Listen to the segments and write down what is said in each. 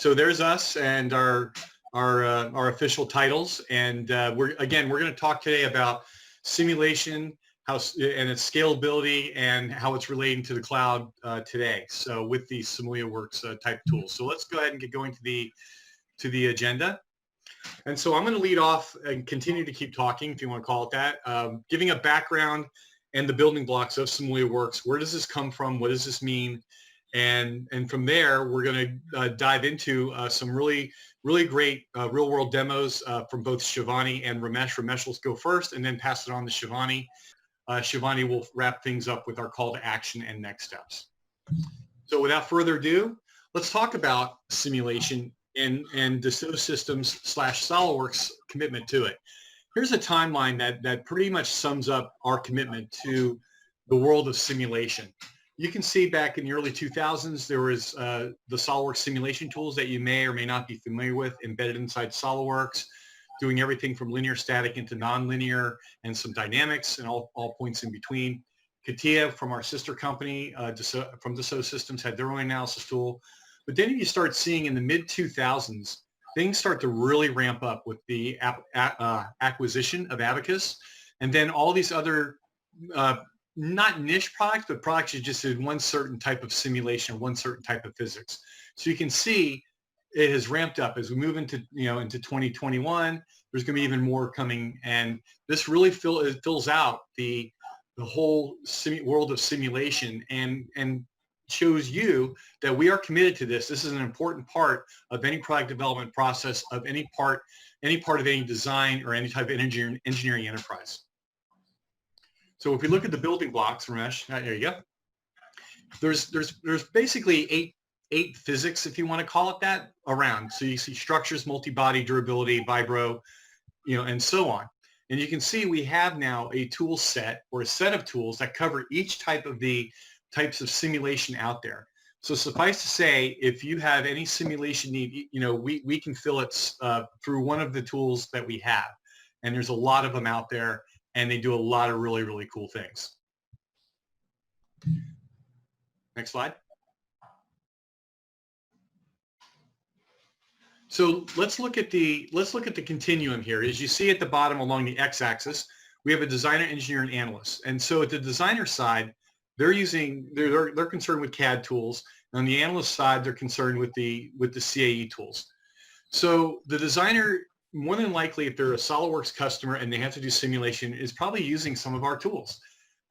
so there's us and our official titles, and we're going to talk today about simulation, and its scalability, and how it's relating to the cloud today. So with these SIMULIAworks type tools. So let's go ahead and get going to the agenda. And so I'm going to lead off and continue to keep talking, if you want to call it that, giving a background and the building blocks of SIMULIAworks. Where does this come from? What does this mean? And from there, we're going to dive into some really great real-world demos from both Shivani and Ramesh. Ramesh will go first and then pass it on to Shivani. Shivani will wrap things up with our call to action and next steps. So without further ado, let's talk about simulation and Dassault Systems / SOLIDWORKS commitment to it. Here's a timeline that pretty much sums up our commitment to the world of simulation. You can see back in the early 2000s, there was the SOLIDWORKS simulation tools that you may or may not be familiar with embedded inside SOLIDWORKS, doing everything from linear static into nonlinear and some dynamics and all points in between. CATIA from our sister company, from Dassault Systems, had their own analysis tool. But then you start seeing in the mid-2000s, things start to really ramp up with the acquisition of ABAQUS, and then all these other not niche products, but products that just did one certain type of simulation, one certain type of physics. So you can see it has ramped up as we move into into 2021. There's going to be even more coming, and this really fills out the whole world of simulation and shows you that we are committed to this. This is an important part of any product development process, of any part of any design or any type of engineering enterprise. So if we look at the building blocks, Ramesh, there you go. There's basically eight physics, if you want to call it that, around. So you see structures, multi-body, durability, vibro, and so on. And you can see we have now a tool set or a set of tools that cover each type of the types of simulation out there. So suffice to say, if you have any simulation need, we can fill it through one of the tools that we have. And there's a lot of them out there, and they do a lot of really cool things. Next slide. So let's look at the continuum here. As you see at the bottom along the x-axis, we have a designer, engineer, and analyst. And so at the designer side, they're concerned with CAD tools. On the analyst side, they're concerned with the CAE tools. So the designer, more than likely, if they're a SOLIDWORKS customer and they have to do simulation, is probably using some of our tools.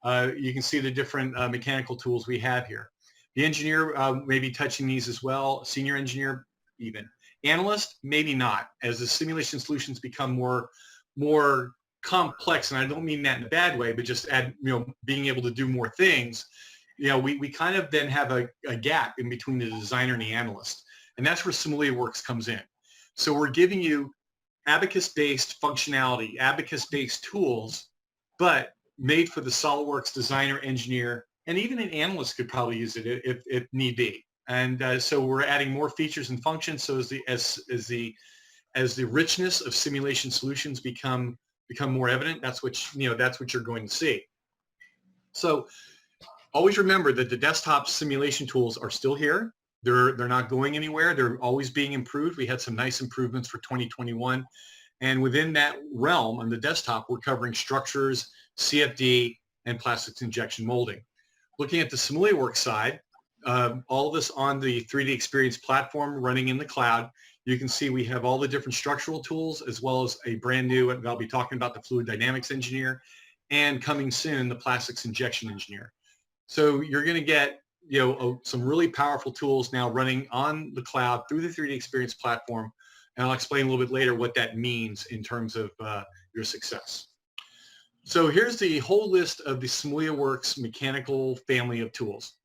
You can see the different mechanical tools we have here. The engineer may be touching these as well, senior engineer even. Analyst, maybe not, as the simulation solutions become more complex, and I don't mean that in a bad way, but just being able to do more things. We kind of then have a gap in between the designer and the analyst, and that's where SIMULIAworks comes in. So we're giving you ABAQUS-based functionality, ABAQUS-based tools, but made for the SOLIDWORKS designer, engineer, and even an analyst could probably use it if need be. And so we're adding more features and functions. So as the richness of simulation solutions become more evident, that's what you're going to see. So always remember that the desktop simulation tools are still here. They're not going anywhere. They're always being improved. We had some nice improvements for 2021. And within that realm on the desktop, we're covering structures, CFD, and plastics injection molding. Looking at the SIMULIAworks side, all of this on the 3D Experience platform running in the cloud. You can see we have all the different structural tools, as well as a brand new, and I'll be talking about the fluid dynamics engineer, and coming soon, the plastics injection engineer. So you're going to get some really powerful tools now running on the cloud through the 3D Experience platform, and I'll explain a little bit later what that means in terms of your success. So here's the whole list of the SIMULIAworks mechanical family of tools.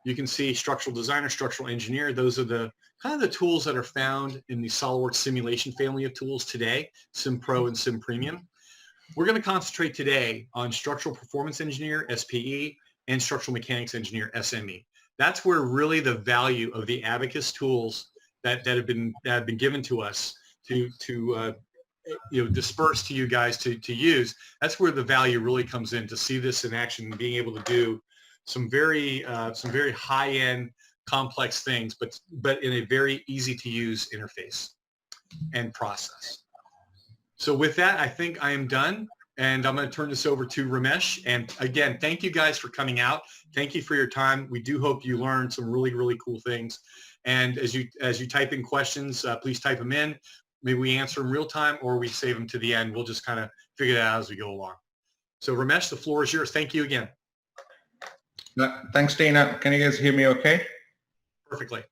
You can see structural designer, structural engineer. Those are the kind of the tools that are found in the SOLIDWORKS simulation family of tools today, SimPro and SimPremium. We're going to concentrate today on structural performance engineer, SPE, and structural mechanics engineer, SME. That's where really the value of the ABAQUS tools that have been given to us to disperse to you guys to use. That's where the value really comes in, to see this in action and being able to do some very high-end complex things, but in a very easy to use interface and process. So with that, I think I am done, and I'm going to turn this over to Ramesh. And again, thank you guys for coming out. Thank you for your time. We do hope you learned some really, really cool things. And as you type in questions, please type them in. Maybe we answer them real time, or we save them to the end. We'll just kind of figure that out as we go along. So Ramesh, the floor is yours. Thank you again. Thanks, Dana. Can you guys hear me okay? Perfectly.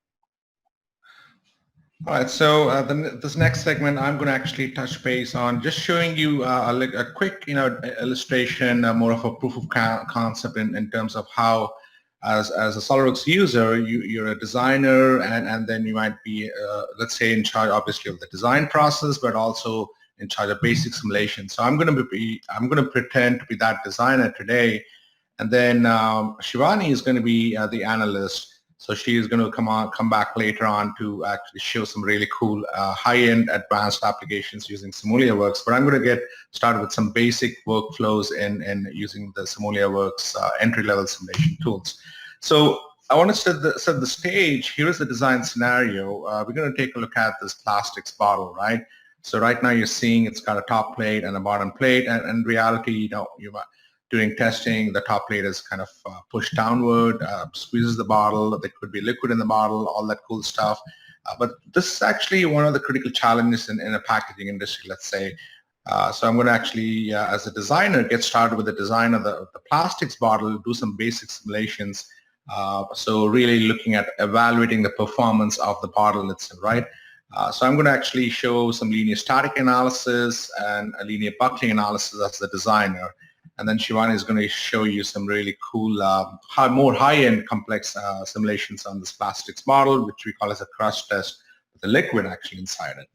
All right, so this next segment, I'm going to actually touch base on just showing you a quick, illustration, more of a proof of concept in terms of how, as a SOLIDWORKS user, you're a designer, and then you might be, let's say, in charge, obviously, of the design process, but also in charge of basic simulation. So I'm going to pretend to be that designer today, and then Shivani is going to be the analyst. So she is going to come back later on to actually show some really cool high-end advanced applications using SIMULIAworks. But I'm going to get started with some basic workflows in using the SIMULIAworks entry-level simulation tools. So I want to set the stage. Here is the design scenario. We're going to take a look at this plastics bottle, right? So right now you're seeing it's got a top plate and a bottom plate, and in reality, during testing, the top plate is kind of pushed downward, squeezes the bottle. There could be liquid in the bottle, all that cool stuff. But this is actually one of the critical challenges in a packaging industry, let's say. So I'm going to actually, as a designer, get started with the design of the plastics bottle, do some basic simulations. So really looking at evaluating the performance of the bottle itself, right? So I'm going to actually show some linear static analysis and a linear buckling analysis as the designer. And then Shivani is going to show you some really cool, more high-end complex simulations on this plastics model, which we call as a crush test with a liquid actually inside it.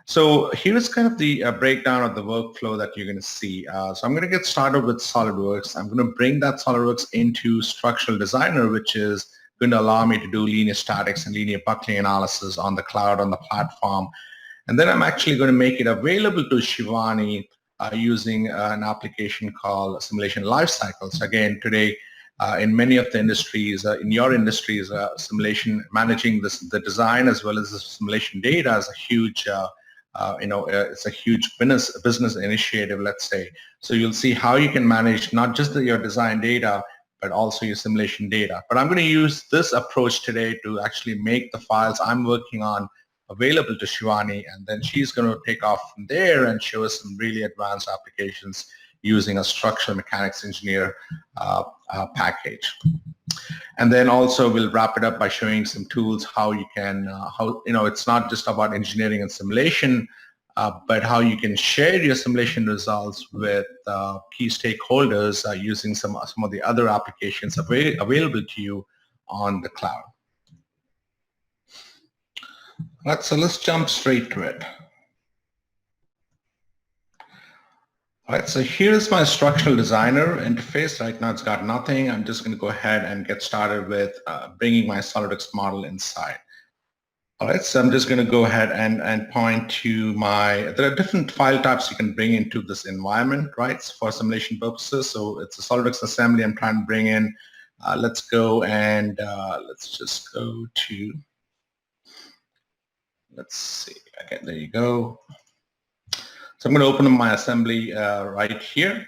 So here's kind of the breakdown of the workflow that you're going to see. So I'm going to get started with SOLIDWORKS. I'm going to bring that SOLIDWORKS into Structural Designer, which is going to allow me to do linear statics and linear buckling analysis on the cloud, on the platform. And then I'm actually going to make it available to Shivani using an application called Simulation Lifecycles. Again, today, in many of the industries, in your industries, simulation, managing the design as well as the simulation data is a huge, it's a huge business initiative, let's say. So you'll see how you can manage not just your design data, but also your simulation data. But I'm going to use this approach today to actually make the files I'm working on available to Shivani, and then she's going to take off from there and show us some really advanced applications using a structural mechanics engineer package. And then also we'll wrap it up by showing some tools how you can, it's not just about engineering and simulation, but how you can share your simulation results with key stakeholders using some of the other applications available to you on the cloud. Right, so let's jump straight to it. All right, so here's my structural designer interface. Right now it's got nothing. I'm just going to go ahead and get started with bringing my SOLIDWORKS model inside. All right, so I'm just going to go ahead and point to there are different file types you can bring into this environment, right, for simulation purposes. So it's a SOLIDWORKS assembly I'm trying to bring in. Let's go and let's just go to, let's see, okay, there you go. So I'm going to open up my assembly right here.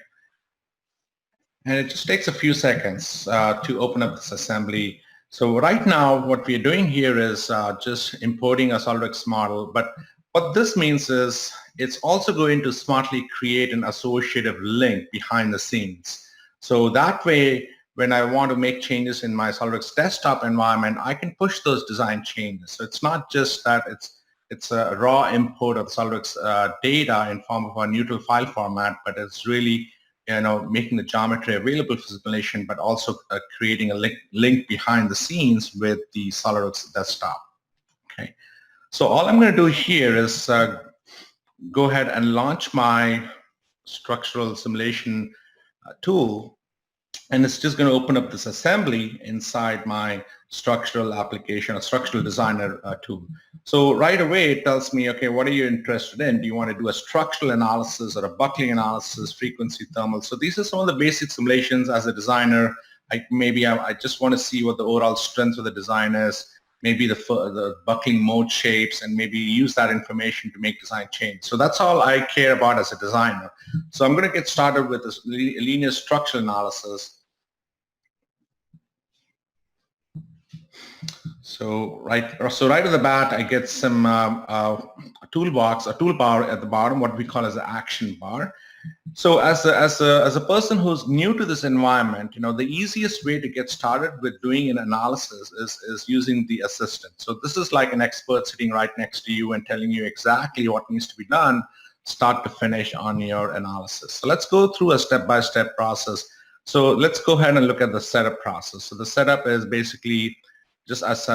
And it just takes a few seconds to open up this assembly. So right now, what we're doing here is just importing a SOLIDWORKS model. But what this means is it's also going to smartly create an associative link behind the scenes. So that way, when I want to make changes in my SOLIDWORKS desktop environment, I can push those design changes. So it's not just that it's a raw import of SOLIDWORKS data in form of a neutral file format, but it's really making the geometry available for simulation, but also creating a link behind the scenes with the SOLIDWORKS desktop. Okay, so all I'm going to do here is go ahead and launch my structural simulation tool, and it's just going to open up this assembly inside my structural application or structural designer tool. So right away it tells me, okay, what are you interested in? Do you want to do a structural analysis or a buckling analysis, frequency, thermal? So these are some of the basic simulations as a designer I just want to see what the overall strength of the design is, maybe the buckling mode shapes, and maybe use that information to make design change. So that's all I care about as a designer. So I'm going to get started with this linear structural analysis. So right off the bat, I get some toolbar at the bottom, what we call as an action bar. So as a person who's new to this environment, the easiest way to get started with doing an analysis is using the assistant. So this is like an expert sitting right next to you and telling you exactly what needs to be done, start to finish on your analysis. So let's go through a step-by-step process. So let's go ahead and look at the setup process. So the setup is basically just as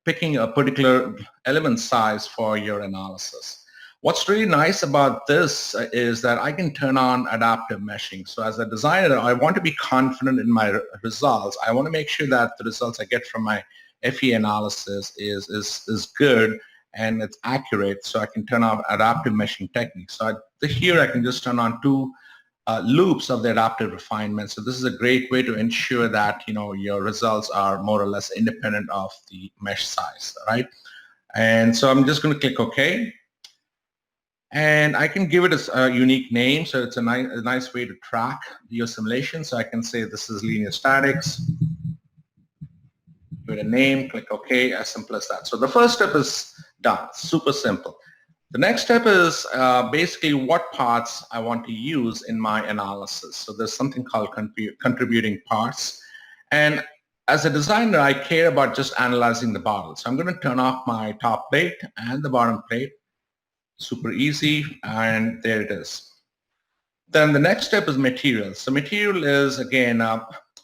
picking a particular element size for your analysis. What's really nice about this is that I can turn on adaptive meshing. So as a designer, I want to be confident in my results. I want to make sure that the results I get from my FE analysis is good and it's accurate, so I can turn on adaptive meshing techniques. So here I can just turn on two loops of the adaptive refinement. So this is a great way to ensure that your results are more or less independent of the mesh size, right? And so I'm just going to click OK. And I can give it a unique name, so it's a nice way to track your simulation. So I can say this is linear statics, give it a name, click OK, as simple as that. So the first step is done, super simple. The next step is basically what parts I want to use in my analysis. So there's something called contributing parts. And as a designer, I care about just analyzing the bottle. So I'm going to turn off my top plate and the bottom plate. Super easy, and there it is. Then the next step is materials. So material is, again,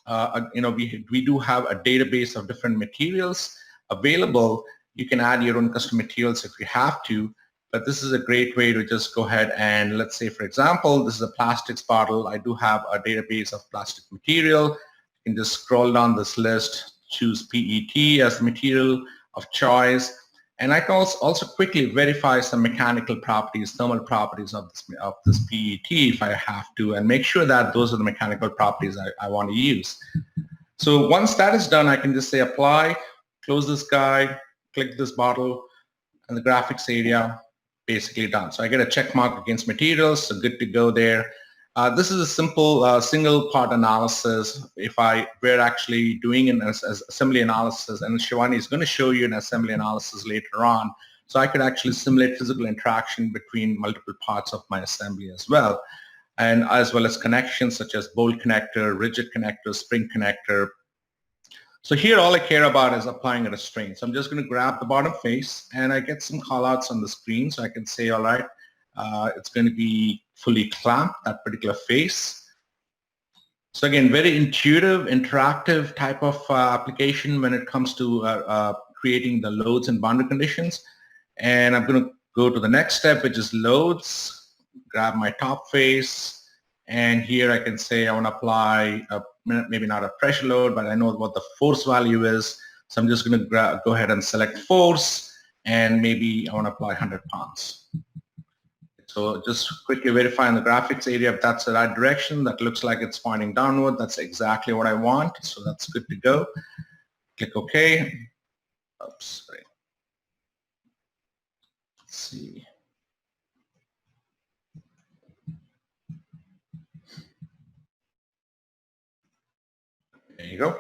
we do have a database of different materials available. You can add your own custom materials if you have to, but this is a great way to just go ahead and, let's say, for example, this is a plastics bottle. I do have a database of plastic material. You can just scroll down this list, choose PET as the material of choice. And I can also quickly verify some mechanical properties, thermal properties of this PET if I have to, and make sure that those are the mechanical properties I want to use. So once that is done, I can just say apply, close this guy, click this bottle, and the graphics area, basically done. So I get a check mark against materials, so good to go there. This is a simple single part analysis. If I were actually doing an assembly analysis, and Shivani is going to show you an assembly analysis later on, so I could actually simulate physical interaction between multiple parts of my assembly as well, and as well as connections such as bolt connector, rigid connector, spring connector. So here all I care about is applying a restraint. So I'm just going to grab the bottom face, and I get some callouts on the screen, so I can say, all right, it's going to be fully clamped, that particular face. So again, very intuitive, interactive type of application when it comes to creating the loads and boundary conditions. And I'm going to go to the next step, which is loads, grab my top face, and here I can say I want to apply maybe not a pressure load, but I know what the force value is. So I'm just going to go ahead and select force, and maybe I want to apply 100 pounds. So just quickly verifying the graphics area if that's the right direction. That looks like it's pointing downward. That's exactly what I want. So that's good to go. Click OK. Oops, sorry. Let's see. There you go.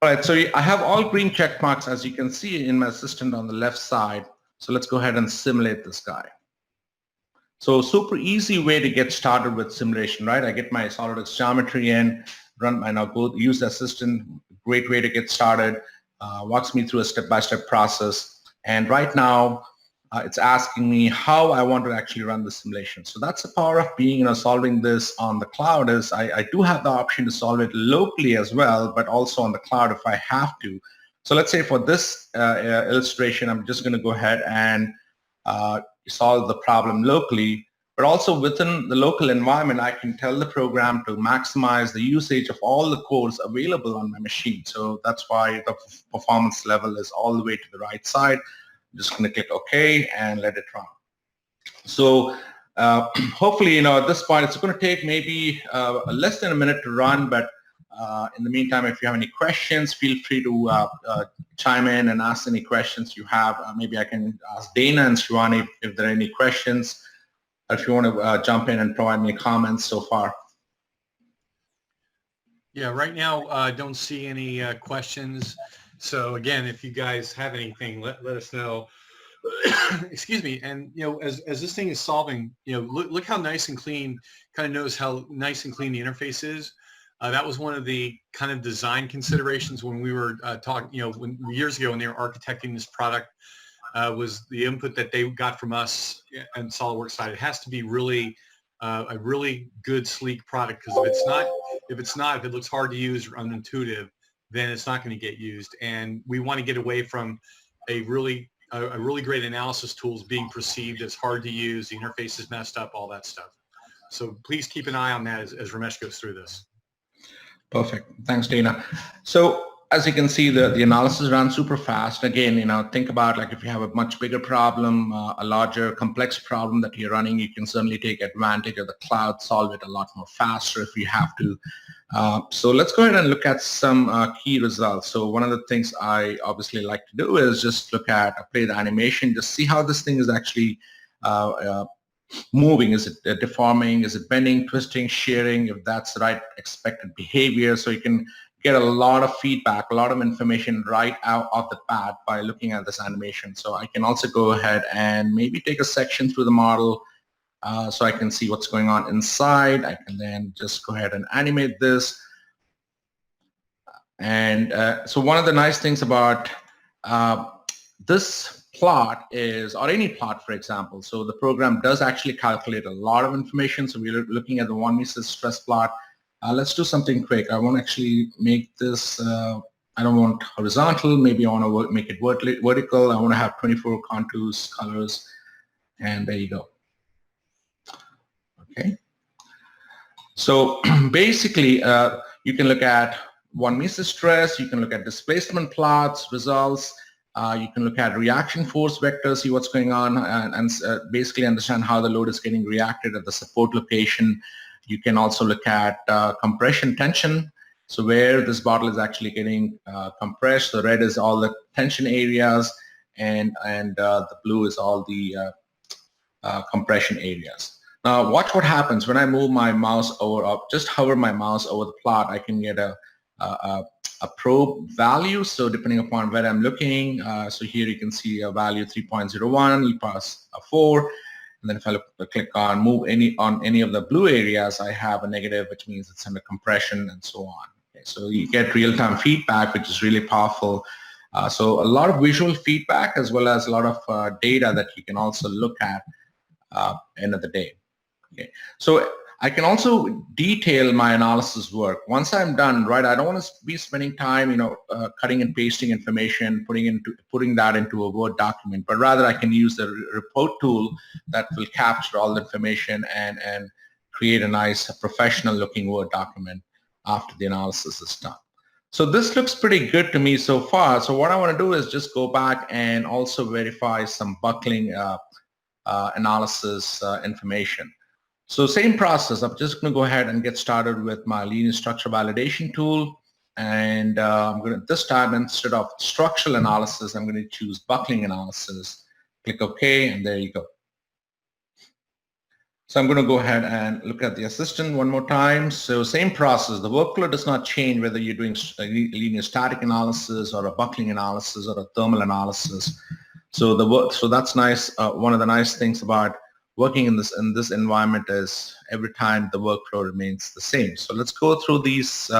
All right, so I have all green check marks, as you can see in my assistant on the left side. So let's go ahead and simulate this guy. So super easy way to get started with simulation, right? I get my SolidWorks geometry in, and I'll go use the assistant. Great way to get started. Walks me through a step-by-step process. And right now, it's asking me how I want to actually run the simulation. So that's the power of being, solving this on the cloud. Is I do have the option to solve it locally as well, but also on the cloud if I have to. So let's say for this illustration, I'm just going to go ahead and solve the problem locally, but also within the local environment, I can tell the program to maximize the usage of all the cores available on my machine. So that's why the performance level is all the way to the right side. I'm just going to click OK and let it run. So hopefully, at this point, it's going to take maybe less than a minute to run, but In the meantime, if you have any questions, feel free to chime in and ask any questions you have. Maybe I can ask Dana and Shivani if there are any questions, or if you want to jump in and provide me comments so far. Yeah, right now I don't see any questions. So again, if you guys have anything, let us know. Excuse me. And as this thing is solving, look how nice and clean. Kind of knows how nice and clean the interface is. That was one of the kind of design considerations when we were talking, years ago when they were architecting this product, was the input that they got from us and SolidWorks side. It has to be really a really good, sleek product, because if it looks hard to use or unintuitive, then it's not going to get used. And we want to get away from a really great analysis tools being perceived as hard to use, the interface is messed up, all that stuff. So please keep an eye on that as Ramesh goes through this. Perfect. Thanks, Dana. So as you can see, the analysis runs super fast. Again, think about like if you have a much bigger problem, a larger complex problem that you're running, you can certainly take advantage of the cloud, solve it a lot more faster if you have to. So let's go ahead and look at some key results. So one of the things I obviously like to do is just look at, play the animation, just see how this thing is actually moving. Is it deforming? Is it bending, twisting, shearing? If that's the right expected behavior. So you can get a lot of feedback, a lot of information right out of the bat by looking at this animation. So I can also go ahead and maybe take a section through the model so I can see what's going on inside. I can then just go ahead and animate this. And so one of the nice things about this plot is, or any plot, for example, so the program does actually calculate a lot of information. So we're looking at the one meter stress plot. Let's do something quick. I want to actually make this, I don't want horizontal. Maybe I want to make it vertical. I want to have 24 contours, colors, and there you go. Okay. So basically, you can look at one meter stress. You can look at displacement plots, results. You can look at reaction force vectors, see what's going on, and basically understand how the load is getting reacted at the support location. You can also look at compression tension, so where this bottle is actually getting compressed. The red is all the tension areas, and the blue is all the compression areas. Now watch what happens when I move my mouse over, or just hover my mouse over the plot. I can get a probe value. So depending upon where I'm looking, so here you can see a value 3.01, you pass a 4. And then if I click on move on any of the blue areas, I have a negative, which means it's under compression and so on. Okay, so you get real-time feedback, which is really powerful. So a lot of visual feedback as well as a lot of data that you can also look at end of the day. Okay, so I can also detail my analysis work. Once I'm done, right, I don't want to be spending time, cutting and pasting information, putting that into a Word document, but rather I can use the report tool that will capture all the information and create a nice professional looking Word document after the analysis is done. So this looks pretty good to me so far. So what I want to do is just go back and also verify some buckling analysis information. So same process. I'm just going to go ahead and get started with my linear structure validation tool. And I'm going to, this time, instead of structural analysis, I'm going to choose buckling analysis. Click OK, and there you go. So I'm going to go ahead and look at the assistant one more time. So same process. The workflow does not change whether you're doing a linear static analysis or a buckling analysis or a thermal analysis. So so that's nice. One of the nice things about working in this environment is every time the workflow remains the same. So let's go through these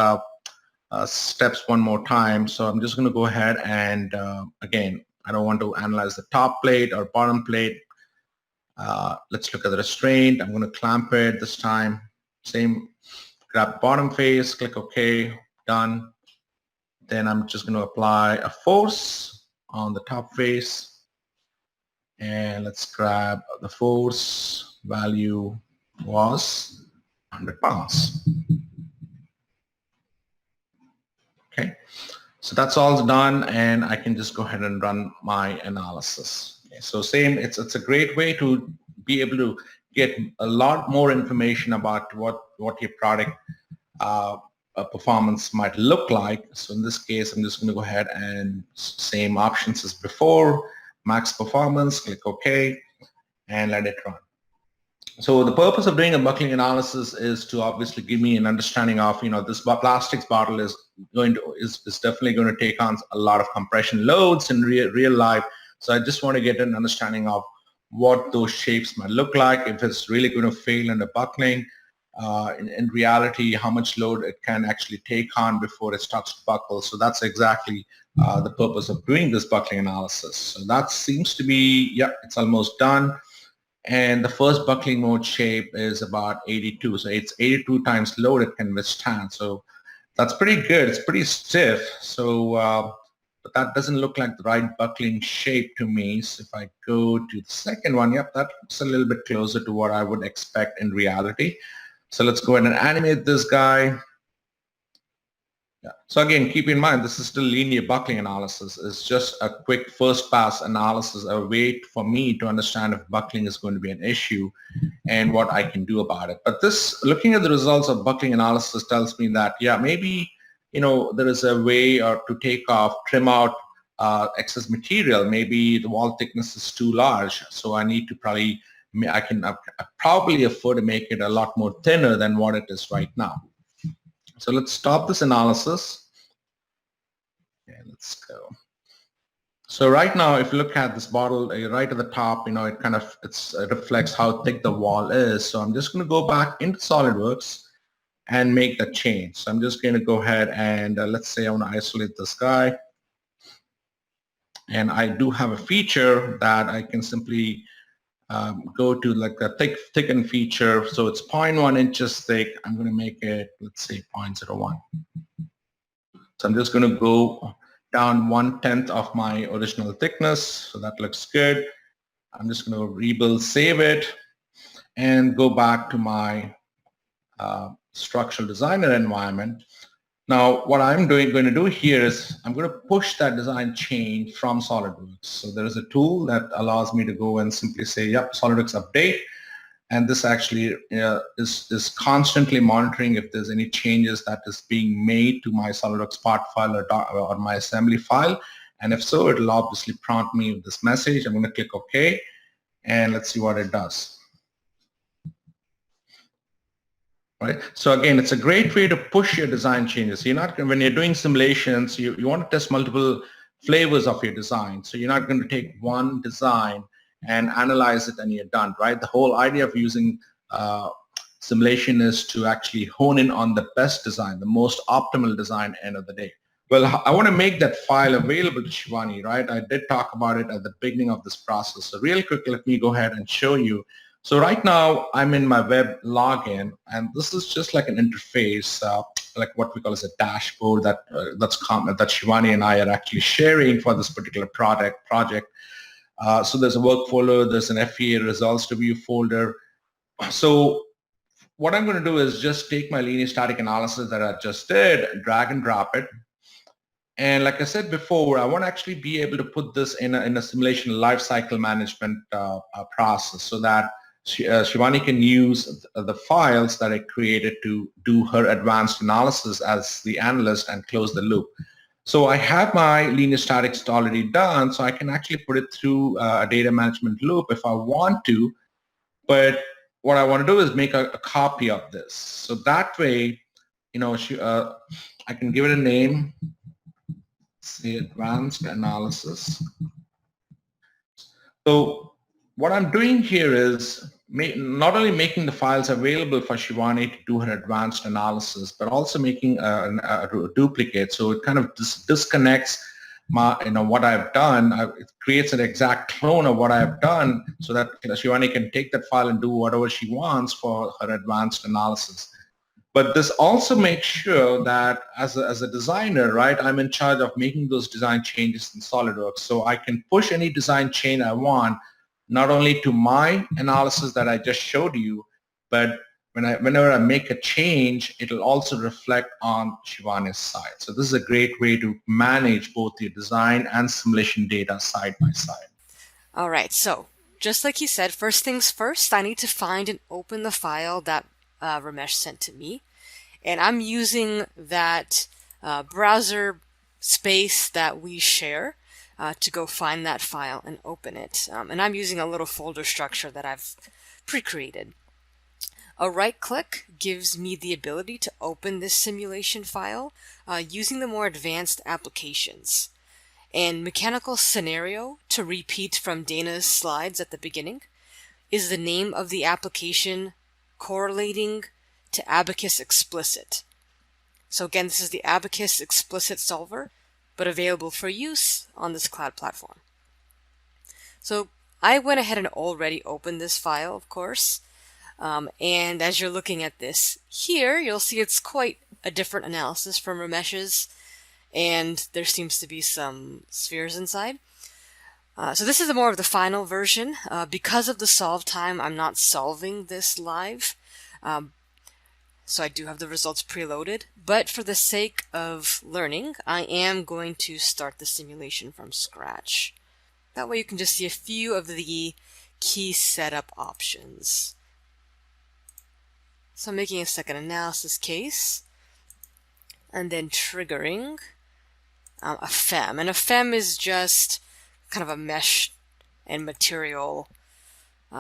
steps one more time. So I'm just going to go ahead and again, I don't want to analyze the top plate or bottom plate. Let's look at the restraint. I'm going to clamp it this time. Same, grab the bottom face, click OK, done. Then I'm just going to apply a force on the top face. And let's grab the force value was 100 pounds. Okay, so that's all done, and I can just go ahead and run my analysis. Okay, so same, it's a great way to be able to get a lot more information about what your product performance might look like. So in this case, I'm just going to go ahead and same options as before, max performance, click OK, and let it run. So the purpose of doing a buckling analysis is to obviously give me an understanding of, this plastics bottle is definitely going to take on a lot of compression loads in real life. So I just want to get an understanding of what those shapes might look like, if it's really going to fail under buckling. In reality, how much load it can actually take on before it starts to buckle. So that's exactly the purpose of doing this buckling analysis. So that seems to be, it's almost done. And the first buckling mode shape is about 82. So it's 82 times load it can withstand. So that's pretty good. It's pretty stiff. So, but that doesn't look like the right buckling shape to me. So if I go to the second one, that looks a little bit closer to what I would expect in reality. So let's go ahead and animate this guy. So again, keep in mind, this is still linear buckling analysis. It's just a quick first pass analysis, a way for me to understand if buckling is going to be an issue and what I can do about it. But this, looking at the results of buckling analysis tells me that, maybe, there is a way to trim out excess material. Maybe the wall thickness is too large. So I need to I probably afford to make it a lot more thinner than what it is right now. So let's stop this analysis. Okay, let's go. So right now, if you look at this bottle right at the top, it reflects how thick the wall is. So I'm just going to go back into SolidWorks and make the change. So I'm just going to go ahead and let's say I want to isolate this guy. And I do have a feature that I can simply go to like a thicken feature. So it's 0.1 inches thick. I'm going to make it, let's say 0.01. So I'm just going to go down 1/10 of my original thickness. So that looks good. I'm just going to rebuild, save it, and go back to my structural designer environment. Now, what I'm going to do here is I'm going to push that design change from SolidWorks. So there is a tool that allows me to go and simply say, SolidWorks update. And this actually is constantly monitoring if there's any changes that is being made to my SolidWorks part file or my assembly file. And if so, it'll obviously prompt me with this message. I'm going to click OK. And let's see what it does. Right. So again, it's a great way to push your design changes. When you're doing simulations, you want to test multiple flavors of your design. So you're not going to take one design and analyze it and you're done, right? The whole idea of using simulation is to actually hone in on the best design, the most optimal design end of the day. Well, I want to make that file available to Shivani, right? I did talk about it at the beginning of this process. So real quick, let me go ahead and show you. So right now I'm in my web login, and this is just like an interface, like what we call as a dashboard that's common, that Shivani and I are actually sharing for this particular project. So there's a work folder, there's an FEA results review folder. So what I'm going to do is just take my linear static analysis that I just did, drag and drop it. And like I said before, I want to actually be able to put this in a simulation lifecycle management process so that Shivani can use the files that I created to do her advanced analysis as the analyst and close the loop. So I have my linear statics already done, so I can actually put it through a data management loop if I want to. But what I want to do is make a copy of this. So that way, I can give it a name, say advanced analysis. So what I'm doing here is not only making the files available for Shivani to do her advanced analysis, but also making a duplicate. So it kind of disconnects what I've done. It creates an exact clone of what I've done so that Shivani can take that file and do whatever she wants for her advanced analysis. But this also makes sure that as a designer, right, I'm in charge of making those design changes in SolidWorks. So I can push any design change I want, not only to my analysis that I just showed you, but whenever I make a change, it'll also reflect on Shivani's side. So this is a great way to manage both your design and simulation data side by side. All right, so just like you said, first things first, I need to find and open the file that Ramesh sent to me. And I'm using that browser space that we share to go find that file and open it. And I'm using a little folder structure that I've pre-created. A right click gives me the ability to open this simulation file using the more advanced applications. And mechanical scenario, to repeat from Dana's slides at the beginning, is the name of the application correlating to ABAQUS Explicit. So again, this is the ABAQUS Explicit solver, but available for use on this cloud platform. So I went ahead and already opened this file, of course. And as you're looking at this here, you'll see it's quite a different analysis from Ramesh's, and there seems to be some spheres inside. So this is more of the final version. Because of the solve time, I'm not solving this live. So I do have the results preloaded, but for the sake of learning, I am going to start the simulation from scratch. That way you can just see a few of the key setup options. So I'm making a second analysis case, and then triggering a FEM. And a FEM is just kind of a mesh and material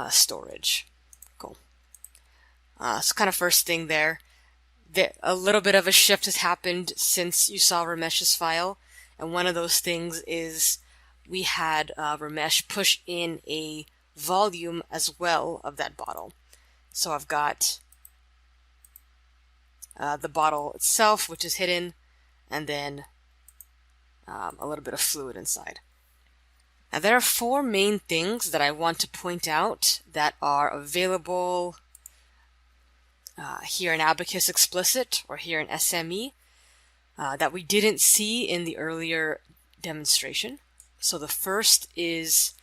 storage. Cool. So kind of first thing there, a little bit of a shift has happened since you saw Ramesh's file. And one of those things is we had Ramesh push in a volume as well of that bottle. So I've got the bottle itself, which is hidden, and then a little bit of fluid inside. Now there are four main things that I want to point out that are available here in ABAQUS Explicit or here in SME that we didn't see in the earlier demonstration. So the first is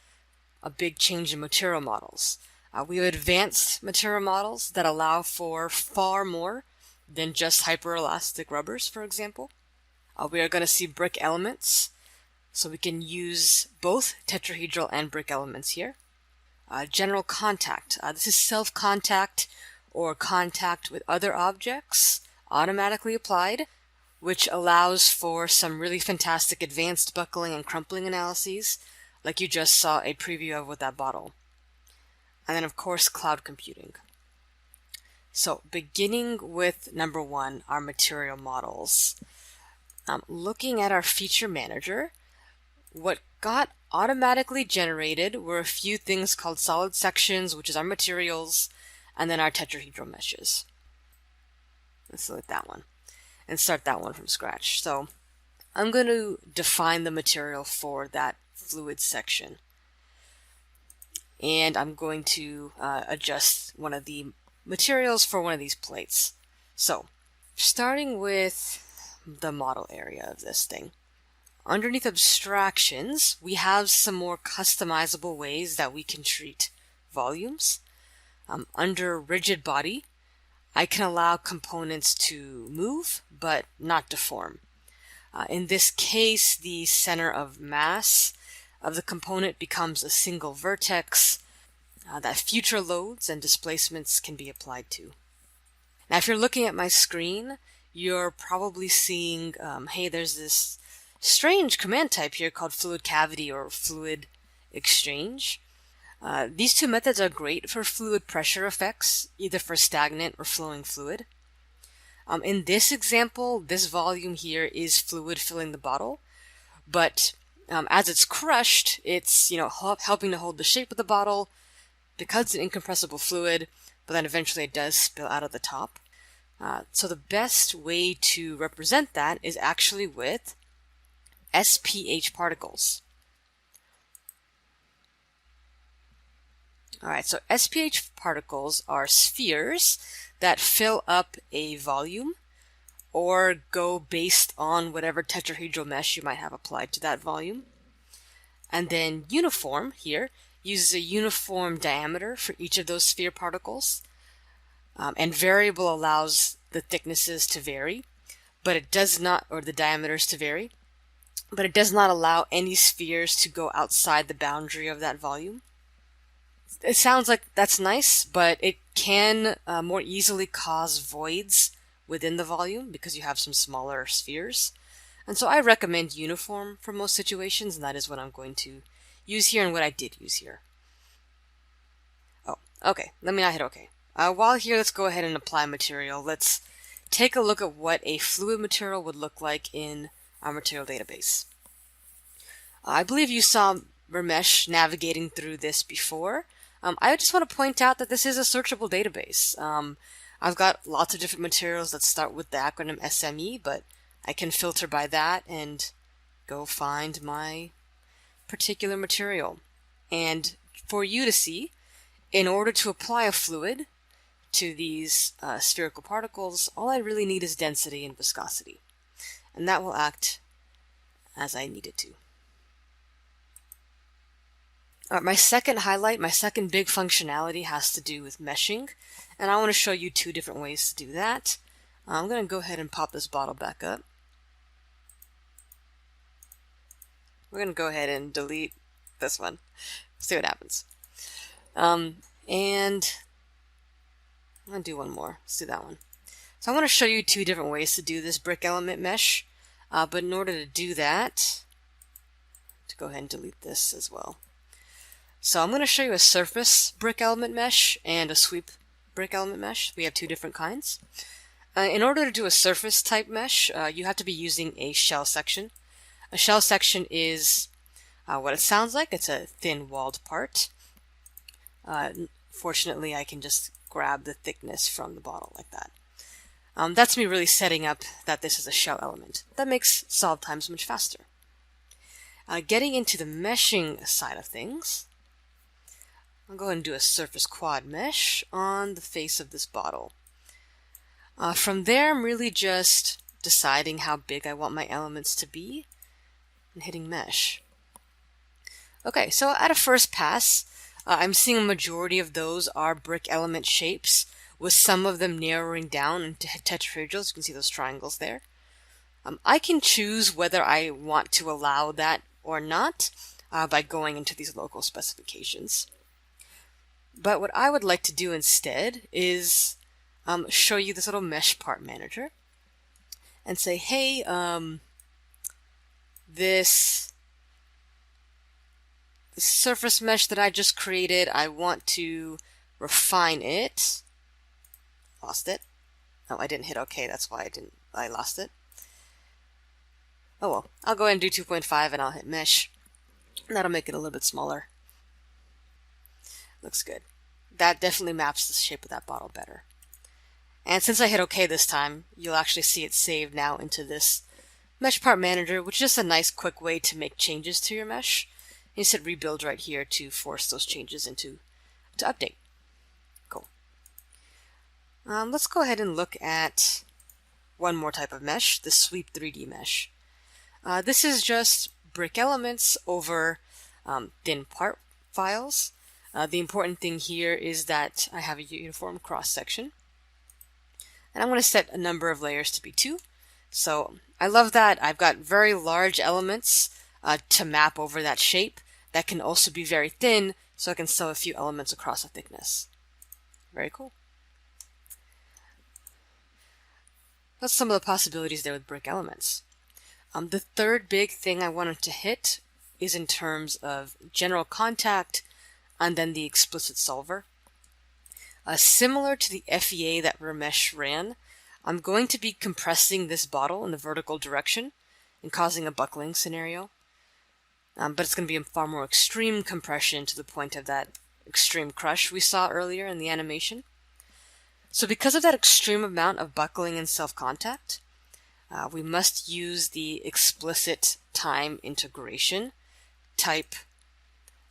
a big change in material models. We have advanced material models that allow for far more than just hyperelastic rubbers, for example. We are going to see brick elements, so we can use both tetrahedral and brick elements here. General contact. This is self-contact or contact with other objects automatically applied, which allows for some really fantastic advanced buckling and crumpling analyses, like you just saw a preview of with that bottle. And then, of course, cloud computing. So, beginning with number one, our material models. Looking at our feature manager, what got automatically generated were a few things called solid sections, which is our materials, and then our tetrahedral meshes. Let's select that one and start that one from scratch. So I'm going to define the material for that fluid section. And I'm going to adjust one of the materials for one of these plates. So starting with the model area of this thing. Underneath abstractions, we have some more customizable ways that we can treat volumes. Under rigid body, I can allow components to move, but not deform. In this case, the center of mass of the component becomes a single vertex that future loads and displacements can be applied to. Now, if you're looking at my screen, you're probably seeing, hey, there's this strange command type here called fluid cavity or fluid exchange. These two methods are great for fluid pressure effects, either for stagnant or flowing fluid. In this example, this volume here is fluid filling the bottle, but as it's crushed, it's helping to hold the shape of the bottle because it's an incompressible fluid, but then eventually it does spill out of the top. So the best way to represent that is actually with SPH particles. Alright, so SPH particles are spheres that fill up a volume or go based on whatever tetrahedral mesh you might have applied to that volume. And then uniform here uses a uniform diameter for each of those sphere particles. And variable allows the thicknesses to vary, but it does not, or the diameters to vary, but it does not allow any spheres to go outside the boundary of that volume. It sounds like that's nice, but it can more easily cause voids within the volume because you have some smaller spheres. And so I recommend uniform for most situations, and that is what I'm going to use here and what I did use here. Oh, okay. Let me not hit OK. While here, let's go ahead and apply material. Let's take a look at what a fluid material would look like in our material database. I believe you saw Ramesh navigating through this before. I just want to point out that this is a searchable database. I've got lots of different materials that start with the acronym SME, but I can filter by that and go find my particular material. And for you to see, in order to apply a fluid to these spherical particles, all I really need is density and viscosity. And that will act as I need it to. My second highlight, my second big functionality has to do with meshing. And I want to show you two different ways to do that. I'm going to go ahead and pop this bottle back up. We're going to go ahead and delete this one. See what happens. And I'm going to do one more. Let's do that one. So I want to show you two different ways to do this brick element mesh. But in order to do that, to go ahead and delete this as well. So I'm going to show you a surface brick element mesh and a sweep brick element mesh. We have two different kinds. In order to do a surface type mesh, you have to be using a shell section. A shell section is what it sounds like. It's a thin walled part. Fortunately, I can just grab the thickness from the bottle like that. That's me really setting up that this is a shell element. That makes solve times much faster. Getting into the meshing side of things, I'll go ahead and do a surface quad mesh on the face of this bottle. From there, I'm really just deciding how big I want my elements to be and hitting mesh. Okay, so at a first pass, I'm seeing a majority of those are brick element shapes, with some of them narrowing down into tetrahedrals. You can see those triangles there. I can choose whether I want to allow that or not by going into these local specifications. But what I would like to do instead is show you this little mesh part manager and say, hey, this surface mesh that I just created, I want to refine it. Lost it. Oh, I didn't hit OK. That's why I lost it. Oh well. I'll go ahead and do 2.5 and I'll hit mesh. That'll make it a little bit smaller. Looks good. That definitely maps the shape of that bottle better. And since I hit OK this time, you'll actually see it saved now into this mesh part manager, which is just a nice quick way to make changes to your mesh. You just hit rebuild right here to force those changes to update. Cool. Let's go ahead and look at one more type of mesh, the sweep 3D mesh. This is just brick elements over thin part files. The important thing here is that I have a uniform cross section. And I'm going to set a number of layers to be 2. So I love that I've got very large elements to map over that shape that can also be very thin, so I can sew a few elements across a thickness. Very cool. That's some of the possibilities there with brick elements. The third big thing I wanted to hit is in terms of general contact and then the explicit solver. Similar to the FEA that Ramesh ran, I'm going to be compressing this bottle in the vertical direction and causing a buckling scenario. But it's going to be a far more extreme compression to the point of that extreme crush we saw earlier in the animation. So because of that extreme amount of buckling and self-contact, we must use the explicit time integration type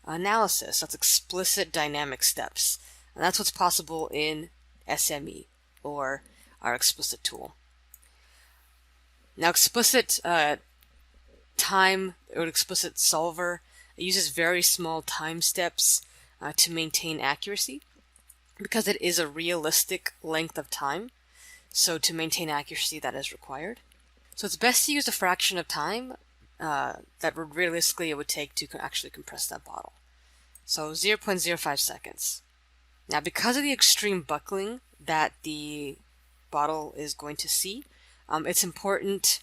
analysis. That's explicit dynamic steps. And that's what's possible in SME, or our explicit tool. Now, explicit time, or explicit solver, it uses very small time steps to maintain accuracy, because it is a realistic length of time. So to maintain accuracy, that is required. So it's best to use a fraction of time that realistically it would take to actually compress that bottle. So 0.05 seconds. Now, because of the extreme buckling that the bottle is going to see. It's important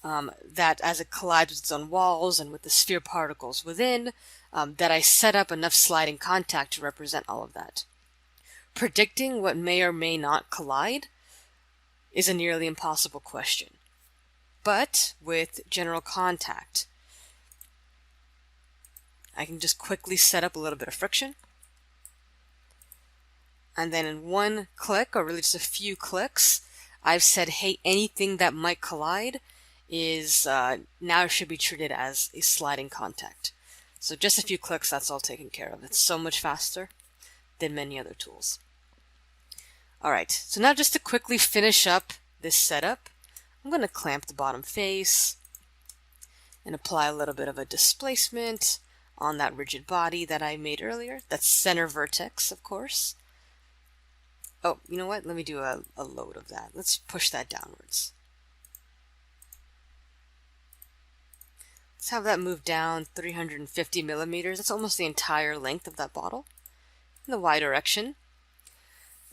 that as it collides with its own walls and with the sphere particles within, that I set up enough sliding contact to represent all of that. Predicting what may or may not collide is a nearly impossible question. But with general contact, I can just quickly set up a little bit of friction. And then in one click, or really just a few clicks, I've said, hey, anything that might collide is now should be treated as a sliding contact. So just a few clicks, that's all taken care of. It's so much faster than many other tools. Alright, so now just to quickly finish up this setup, I'm going to clamp the bottom face and apply a little bit of a displacement on that rigid body that I made earlier. That's center vertex, of course. Oh, you know what? Let me do a load of that. Let's push that downwards. Let's have that move down 350 millimeters. That's almost the entire length of that bottle in the Y direction.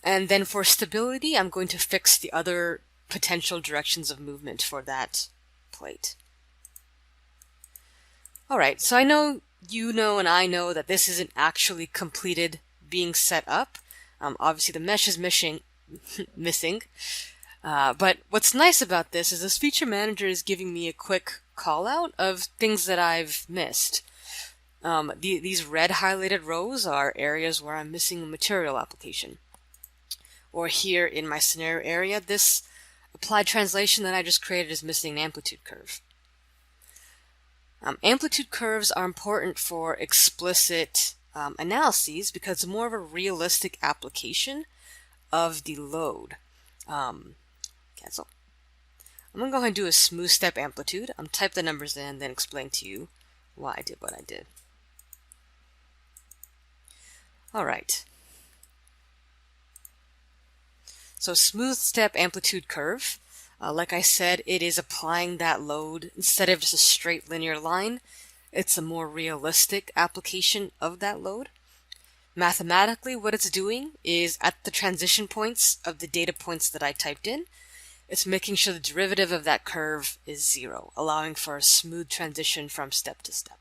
And then for stability, I'm going to fix the other potential directions of movement for that plate. Alright, so I know you know and I know that this isn't actually completed being set up. Obviously the mesh is missing. But what's nice about this is this feature manager is giving me a quick call out of things that I've missed. These red highlighted rows are areas where I'm missing a material application. Or here in my scenario area, this applied translation that I just created is missing an amplitude curve. Amplitude curves are important for explicit analyses because it's more of a realistic application of the load. Cancel. I'm going to go ahead and do a smooth step amplitude. I'm type the numbers in and then explain to you why I did what I did. Alright. So smooth step amplitude curve, like I said, it is applying that load instead of just a straight linear line. It's a more realistic application of that load. Mathematically, what it's doing is at the transition points of the data points that I typed in, it's making sure the derivative of that curve is 0, allowing for a smooth transition from step to step.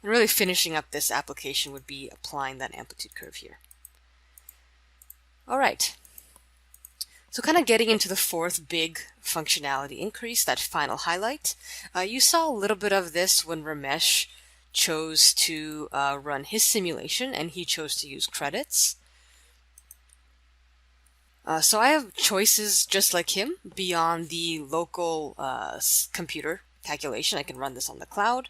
And really finishing up this application would be applying that amplitude curve here. Alright, so kind of getting into the fourth big functionality increase, that final highlight. You saw a little bit of this when Ramesh chose to run his simulation and he chose to use credits. So I have choices just like him beyond the local computer calculation. I can run this on the cloud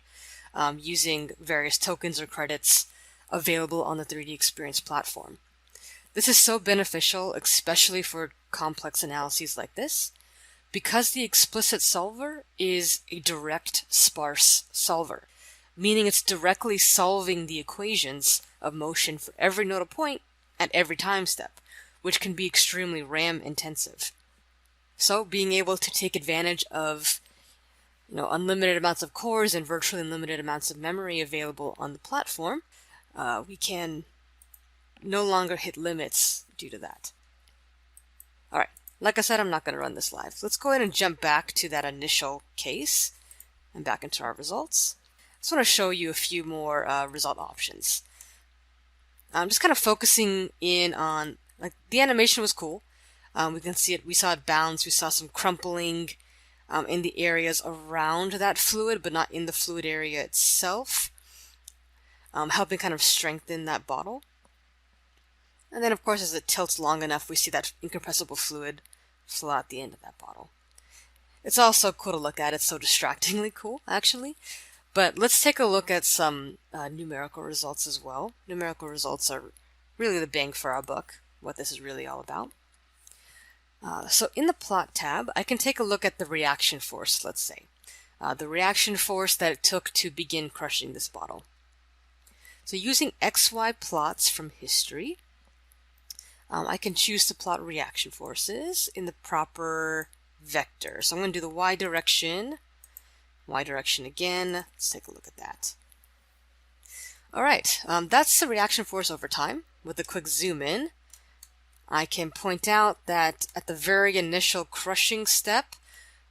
using various tokens or credits available on the 3D Experience platform. This is so beneficial, especially for complex analyses like this, because the explicit solver is a direct sparse solver, meaning it's directly solving the equations of motion for every nodal point at every time step, which can be extremely RAM intensive. So being able to take advantage of unlimited amounts of cores and virtually unlimited amounts of memory available on the platform, we can no longer hit limits due to that. Alright, like I said, I'm not going to run this live. Let's go ahead and jump back to that initial case and back into our results. I just want to show you a few more result options. I'm just kind of focusing in on, the animation was cool. We can see it, we saw it bounce, we saw some crumpling in the areas around that fluid, but not in the fluid area itself, helping kind of strengthen that bottle. And then, of course, as it tilts long enough, we see that incompressible fluid flow out the end of that bottle. It's also cool to look at. It's so distractingly cool, actually. But let's take a look at some numerical results as well. Numerical results are really the bang for our buck, what this is really all about. So in the plot tab, I can take a look at the reaction force, let's say. The reaction force that it took to begin crushing this bottle. So using XY plots from history, I can choose to plot reaction forces in the proper vector. So I'm going to do the Y direction again. Let's take a look at that. Alright, that's the reaction force over time. With a quick zoom in, I can point out that at the very initial crushing step,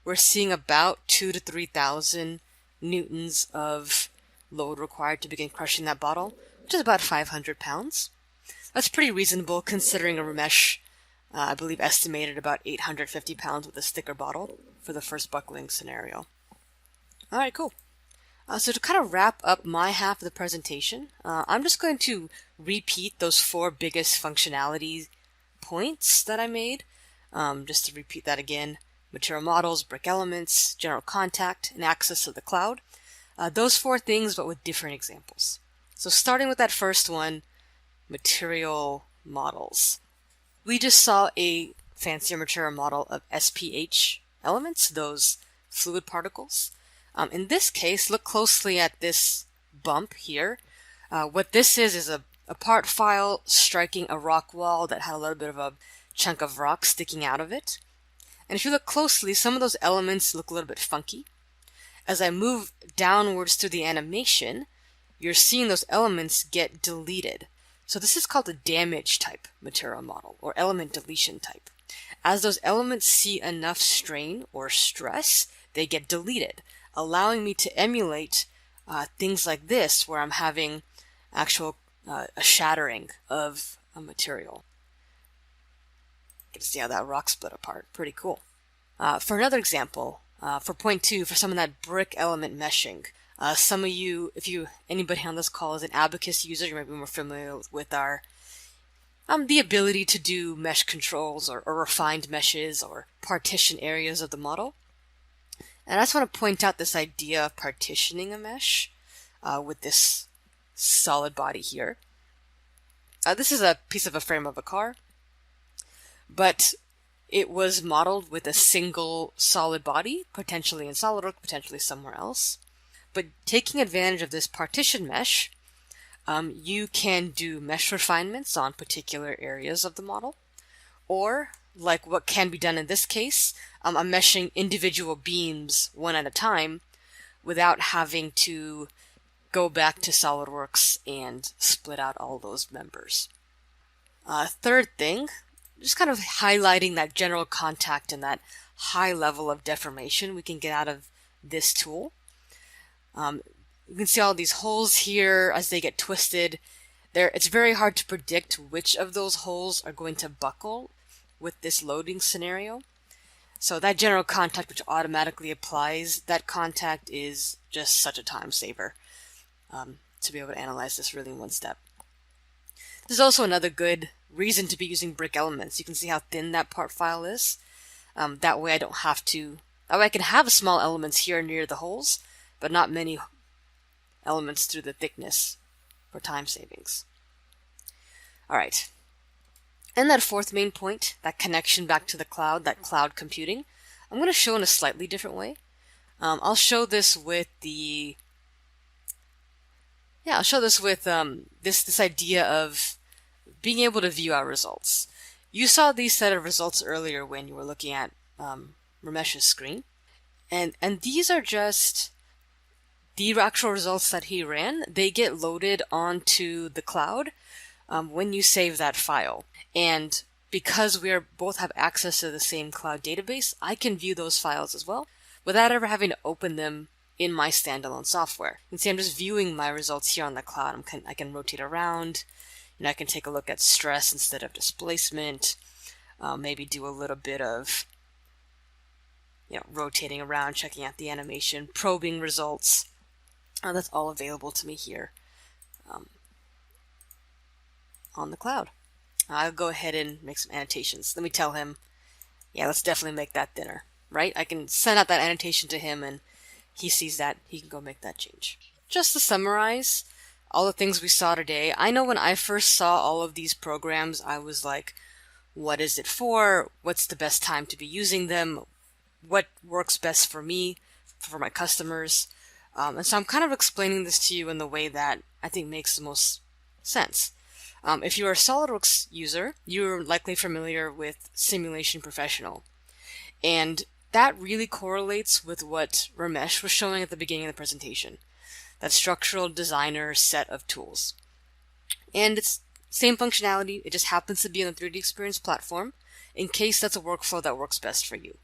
we're seeing about 2,000 to 3,000 newtons of load required to begin crushing that bottle, which is about 500 pounds. That's pretty reasonable considering a mesh, I believe, estimated about 850 pounds with a sticker bottle for the first buckling scenario. Alright, cool. So to kind of wrap up my half of the presentation, I'm just going to repeat those 4 biggest functionality points that I made. Just to repeat that again: material models, brick elements, general contact, and access to the cloud. Those 4 things, but with different examples. So starting with that first one, material models. We just saw a fancier material model of SPH elements, those fluid particles. In this case, look closely at this bump here. What this is a part file striking a rock wall that had a little bit of a chunk of rock sticking out of it. And if you look closely, some of those elements look a little bit funky. As I move downwards through the animation, you're seeing those elements get deleted. So this is called a damage type material model, or element deletion type. As those elements see enough strain or stress, they get deleted, allowing me to emulate things like this, where I'm having actual a shattering of a material. You can see how that rock split apart. Pretty cool. For another example, for point 2, for some of that brick element meshing, some of you, anybody on this call is an ABAQUS user, you might be more familiar with our the ability to do mesh controls or refined meshes or partition areas of the model. And I just want to point out this idea of partitioning a mesh with this solid body here. This is a piece of a frame of a car, but it was modeled with a single solid body, potentially in SolidWorks, potentially somewhere else. But taking advantage of this partition mesh, you can do mesh refinements on particular areas of the model, or like what can be done in this case, I'm meshing individual beams one at a time without having to go back to SolidWorks and split out all those members. Third thing, just kind of highlighting that general contact and that high level of deformation we can get out of this tool. You can see all these holes here as they get twisted. It's very hard to predict which of those holes are going to buckle with this loading scenario. So that general contact which automatically applies that contact is just such a time saver to be able to analyze this really in one step. There's also another good reason to be using brick elements. You can see how thin that part file is. That way I can have small elements here near the holes, but not many elements through the thickness for time savings. Alright. And that fourth main point, that connection back to the cloud, that cloud computing, I'm going to show in a slightly different way. I'll show this with this idea of being able to view our results. You saw these set of results earlier when you were looking at Ramesh's screen, and these are just the actual results that he ran. They get loaded onto the cloud when you save that file. And because we both have access to the same cloud database, I can view those files as well without ever having to open them in my standalone software. You can see I'm just viewing my results here on the cloud. I can rotate around, and I can take a look at stress instead of displacement, maybe do a little bit of rotating around, checking out the animation, probing results. That's all available to me here on the cloud. I'll go ahead and make some annotations. Let me tell him, yeah, let's definitely make that thinner, right? I can send out that annotation to him, and he sees that. He can go make that change. Just to summarize all the things we saw today, I know when I first saw all of these programs, I was like, what is it for? What's the best time to be using them? What works best for me, for my customers? And so I'm kind of explaining this to you in the way that I think makes the most sense. If you're a SolidWorks user, you're likely familiar with Simulation Professional. And that really correlates with what Ramesh was showing at the beginning of the presentation. That structural designer set of tools. And it's Same functionality, it just happens to be on the 3D Experience platform, in case that's a workflow that works best for you.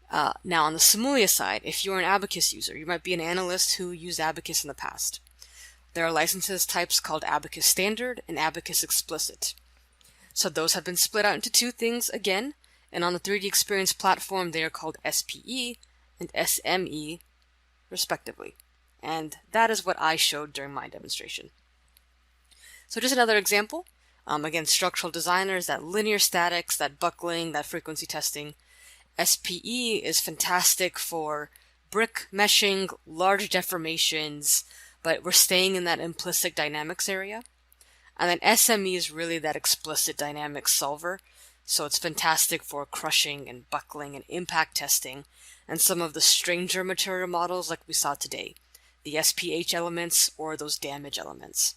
Now on the Simulia side, if you're an ABAQUS user, you might be an analyst who used ABAQUS in the past. There are licenses types called ABAQUS Standard and ABAQUS Explicit. So those have been split out into two things again, and on the 3D Experience platform they are called SPE and SME respectively. And that is what I showed during my demonstration. So just another example. Again, structural designers, that linear statics, that buckling, that frequency testing. SPE is fantastic for brick meshing, large deformations, but we're staying in that implicit dynamics area. And then SME is really that explicit dynamics solver. So it's fantastic for crushing and buckling and impact testing and some of the stranger material models like we saw today, the SPH elements or those damage elements.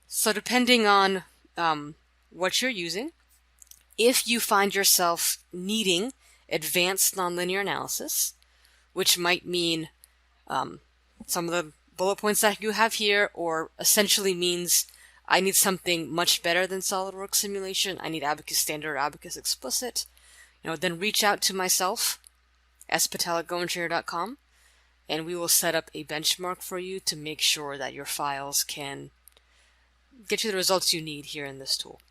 So depending on what you're using, if you find yourself needing advanced nonlinear analysis, which might mean some of the bullet points that you have here, or essentially means I need something much better than SolidWorks simulation, I need ABAQUS Standard or ABAQUS Explicit, then reach out to myself, spatel@GoEngineer.com, and we will set up a benchmark for you to make sure that your files can get you the results you need here in this tool.